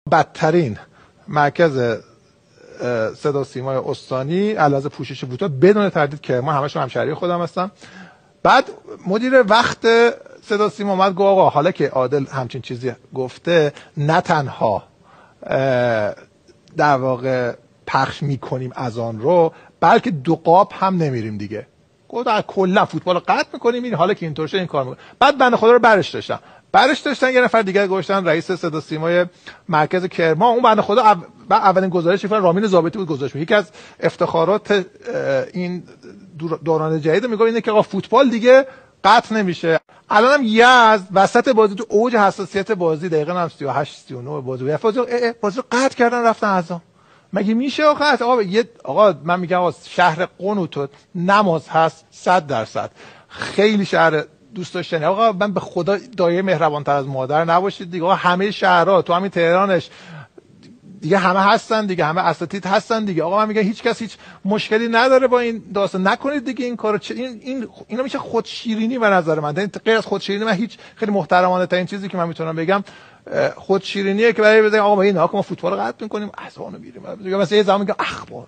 بدترین مرکز صدا سیمای استانی علاوه پوشش فوتبال بدون تردید که ما همشون همشهری خودم هستم. بعد مدیر وقت صدا سیما اومد گفت آقا حالا که عادل همچین چیزی گفته نه تنها در واقع پخش میکنیم از آن رو، بلکه دو قاب هم نمیریم دیگه. گفت کلا فوتبال رو قطع میکنیم، این حالا که اینطور شد این کار میکنیم. بعد بنده خدا رو برش داشتن یه نفر دیگه گذاشتن رئیس صدا سیمای مرکز کرمان. اون بنده خدا اولین گزارش رامین ضابطی بود گذاشت. یکی از افتخارات این دوران جدید میگه اینه که آقا فوتبال دیگه قطع نمیشه. الانم یزد وسط بازی تو اوج حساسیت بازی دقیقه 38 39 بازی رو قطع کردن رفتن عزا. مگه میشه آقا من میگم آقا شهر قنوت نماز هست 100%. خیلی شهر دوست داشتنی. آقا من به خدا دایه مهربانتر از مادر نباشید دیگه. آقا همه شهرها تو همین تهرانش دیگه همه هستن دیگه، همه اساتید هستن دیگه. آقا من میگم هیچ کس هیچ مشکلی نداره با این داستان، نکنید دیگه این کارو. اینا میشه خودشیرینی به نظر من. غیر از خودشیرینی من هیچ خیلی محترمانه ترین چیزی که من میتونم بگم خودشیرینیه که برای بزنیم آقا ما این ما فوتبال رو قطع می‌کنیم اذانو میریم. مثلا یه زمان میگم اخبار